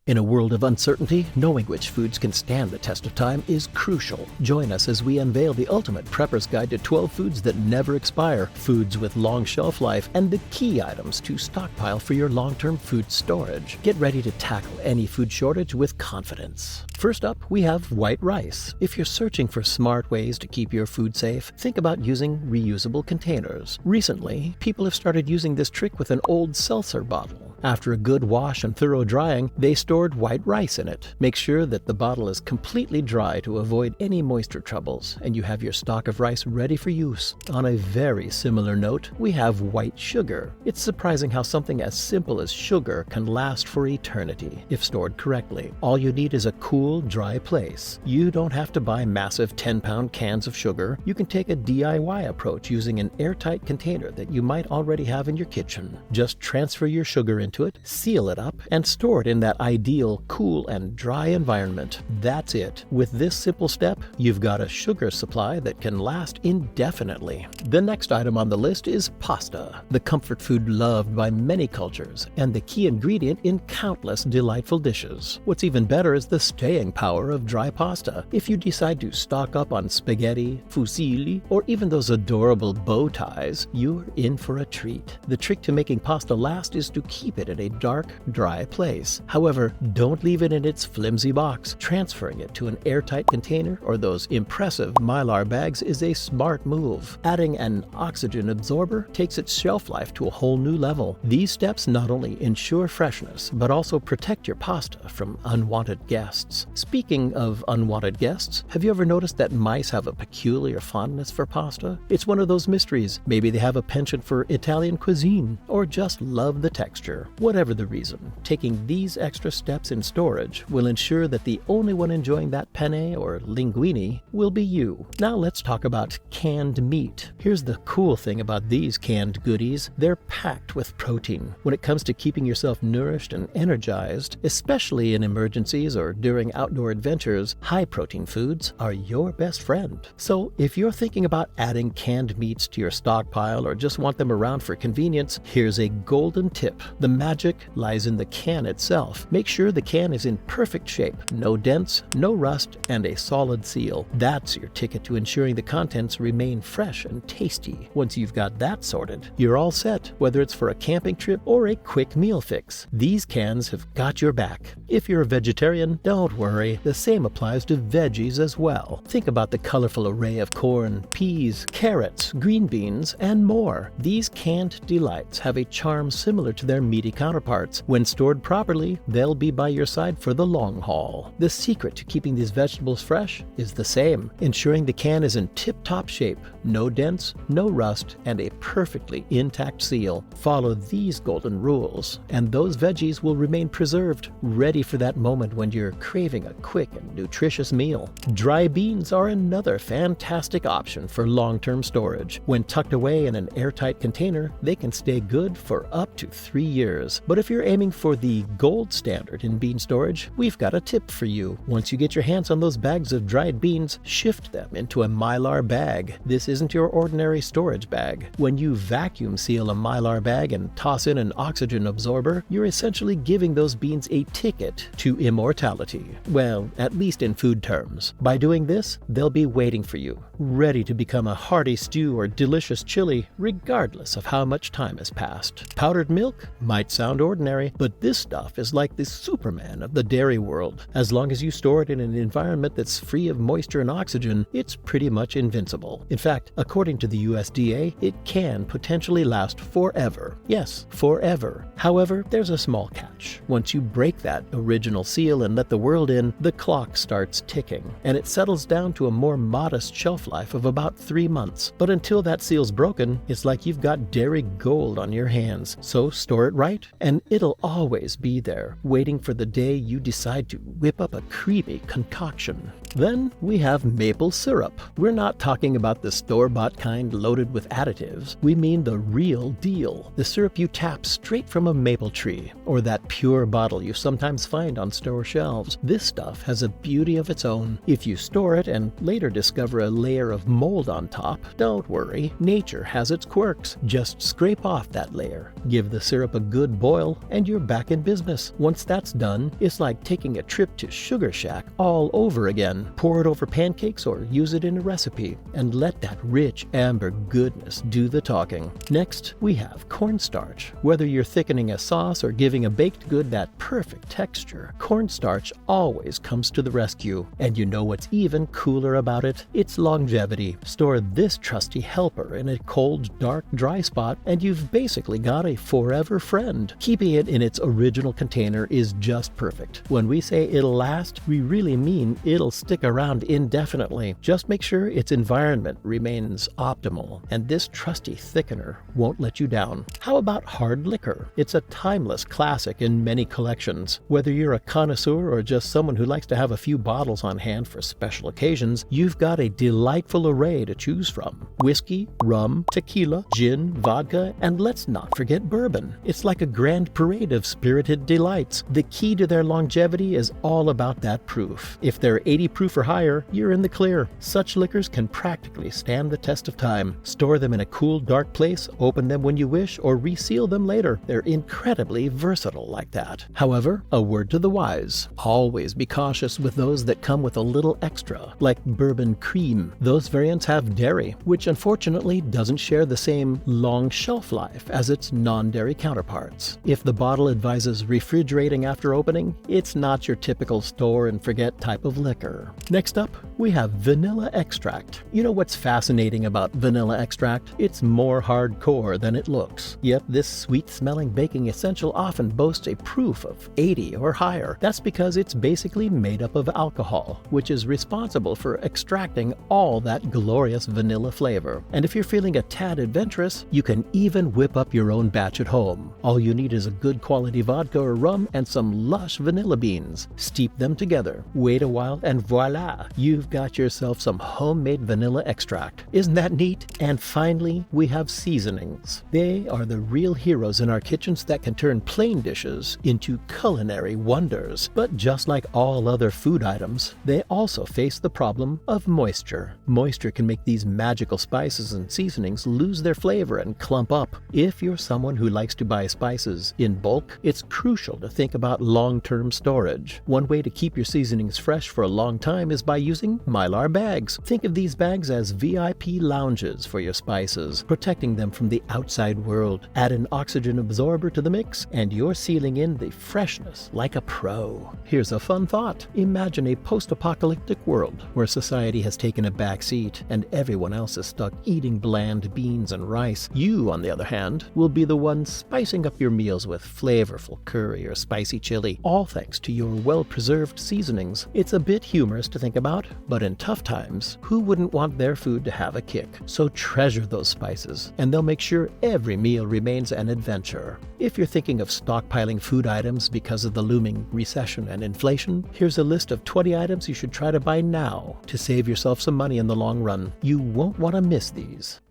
In a world of uncertainty, knowing which foods can stand the test of time is crucial. Join us as we unveil the ultimate prepper's guide to 12 foods that never expire, foods with long shelf life, and the key items to stockpile for your long-term food storage. Get ready to tackle any food shortage with confidence. First up, we have white rice. If you're searching for smart ways to keep your food safe, think about using reusable containers. Recently, people have started using this trick with an old seltzer bottle. After a good wash and thorough drying, they stored white rice in it. Make sure that the bottle is completely dry to avoid any moisture troubles, and you have your stock of rice ready for use. On a very similar note, we have white sugar. It's surprising how something as simple as sugar can last for eternity if stored correctly. All you need is a cool, dry place. You don't have to buy massive 10-pound cans of sugar. You can take a DIY approach using an airtight container that you might already have in your kitchen. Just transfer your sugar into it, seal it up, and store it in that ideal, cool, and dry environment. That's it. With this simple step, you've got a sugar supply that can last indefinitely. The next item on the list is pasta, the comfort food loved by many cultures, and the key ingredient in countless delightful dishes. What's even better is the staying power of dry pasta. If you decide to stock up on spaghetti, fusilli, or even those adorable bow ties, you're in for a treat. The trick to making pasta last is to keep it in a dark, dry place. However, don't leave it in its flimsy box. Transferring it to an airtight container or those impressive Mylar bags is a smart move. Adding an oxygen absorber takes its shelf life to a whole new level. These steps not only ensure freshness, but also protect your pasta from unwanted guests. Speaking of unwanted guests, have you ever noticed that mice have a peculiar fondness for pasta? It's one of those mysteries. Maybe they have a penchant for Italian cuisine, or just love the texture. Whatever the reason, taking these extra steps in storage will ensure that the only one enjoying that penne or linguine will be you. Now let's talk about canned meat. Here's the cool thing about these canned goodies. They're packed with protein. When it comes to keeping yourself nourished and energized, especially in emergencies or during outdoor adventures, high-protein foods are your best friend. So if you're thinking about adding canned meats to your stockpile or just want them around for convenience, here's a golden tip. The magic lies in the can itself. Make sure the can is in perfect shape, no dents, no rust, and a solid seal. That's your ticket to ensuring the contents remain fresh and tasty. Once you've got that sorted, you're all set, whether it's for a camping trip or a quick meal fix. These cans have got your back. If you're a vegetarian, don't worry, the same applies to veggies as well. Think about the colorful array of corn, peas, carrots, green beans, and more. These canned delights have a charm similar to their meaty counterparts. When stored properly, they'll be by your side for the long haul. The secret to keeping these vegetables fresh is the same, ensuring the can is in tip-top shape, no dents, no rust, and a perfectly intact seal. Follow these golden rules, and those veggies will remain preserved, ready for that moment when you're craving a quick and nutritious meal. Dry beans are another fantastic option for long-term storage. When tucked away in an airtight container, they can stay good for up to 3 years. But if you're aiming for the gold standard in bean storage, we've got a tip for you. Once you get your hands on those bags of dried beans, shift them into a Mylar bag. This isn't your ordinary storage bag. When you vacuum seal a Mylar bag and toss in an oxygen absorber, you're essentially giving those beans a ticket to immortality. Well, at least in food terms. By doing this, they'll be waiting for you, ready to become a hearty stew or delicious chili, regardless of how much time has passed. Powdered milk might sound ordinary, but this stuff is like the Superman of the dairy world. As long as you store it in an environment that's free of moisture and oxygen, it's pretty much invincible. In fact, according to the USDA, it can potentially last forever. Yes, forever. However, there's a small catch. Once you break that original seal and let the world in, the clock starts ticking, and it settles down to a more modest shelf life of about 3 months. But until that seal's broken, it's like you've got dairy gold on your hands. So store it right, and it'll always be there, waiting for the day you decide to whip up a creamy concoction. Then we have maple syrup. We're not talking about the store-bought kind loaded with additives. We mean the real deal. The syrup you tap straight from a maple tree, or that pure bottle you sometimes find on store shelves. This stuff has a beauty of its own. If you store it and later discover a label layer of mold on top, don't worry, nature has its quirks. Just scrape off that layer, give the syrup a good boil, and you're back in business. Once that's done, it's like taking a trip to Sugar Shack all over again. Pour it over pancakes or use it in a recipe, and let that rich amber goodness do the talking. Next, we have cornstarch. Whether you're thickening a sauce or giving a baked good that perfect texture, cornstarch always comes to the rescue. And you know what's even cooler about it? Its longevity. Store this trusty helper in a cold, dark, dry spot, and you've basically got a forever friend. Keeping it in its original container is just perfect. When we say it'll last, we really mean it'll stick around indefinitely. Just make sure its environment remains optimal, and this trusty thickener won't let you down. How about hard liquor? It's a timeless classic in many collections. Whether you're a connoisseur or just someone who likes to have a few bottles on hand for special occasions, you've got a delightful array to choose from. Whiskey, rum, tequila, gin, vodka, and let's not forget bourbon. It's like a grand parade of spirited delights. The key to their longevity is all about that proof. If they're 80 proof or higher, you're in the clear. Such liquors can practically stand the test of time. Store them in a cool, dark place, open them when you wish, or reseal them later. They're incredibly versatile like that. However, a word to the wise. Always be cautious with those that come with a little extra, like bourbon cream. Those variants have dairy, which unfortunately doesn't share the same long shelf life as its non-dairy counterparts. If the bottle advises refrigerating after opening, it's not your typical store and forget type of liquor. Next up, we have vanilla extract. You know what's fascinating about vanilla extract? It's more hardcore than it looks. Yep, this sweet-smelling baking essential often boasts a proof of 80 or higher. That's because it's basically made up of alcohol, which is responsible for extracting all that glorious vanilla flavor. And if you're feeling a tad adventurous, you can even whip up your own batch at home. All you need is a good quality vodka or rum and some lush vanilla beans. Steep them together, wait a while, and voila! You've got yourself some homemade vanilla extract. Isn't that neat? And finally, we have seasonings. They are the real heroes in our kitchens that can turn plain dishes into culinary wonders. But just like all other food items, they also face the problem of moisture. Moisture can make these magical spices and seasonings lose their flavor and clump up. If you're someone who likes to buy spices in bulk, it's crucial to think about long-term storage. One way to keep your seasonings fresh for a long time is by using Mylar bags. Think of these bags as VIP lounges for your spices, protecting them from the outside world. Add an oxygen absorber to the mix, and you're sealing in the freshness like a pro. Here's a fun thought. Imagine a post-apocalyptic world where society has taken a back seat and everyone else is stuck eating bland beans and rice. You, on the other hand, will be the one spicing up your meals with flavorful curry or spicy chili, all thanks to your well-preserved seasonings. It's a bit humorous to think about, but in tough times, who wouldn't want their food to have a kick? So treasure those spices, and they'll make sure every meal remains an adventure. If you're thinking of stockpiling food items because of the looming recession and inflation, here's a list of 20 items you should try to buy now to save yourself some money in the long run. You won't want to miss these.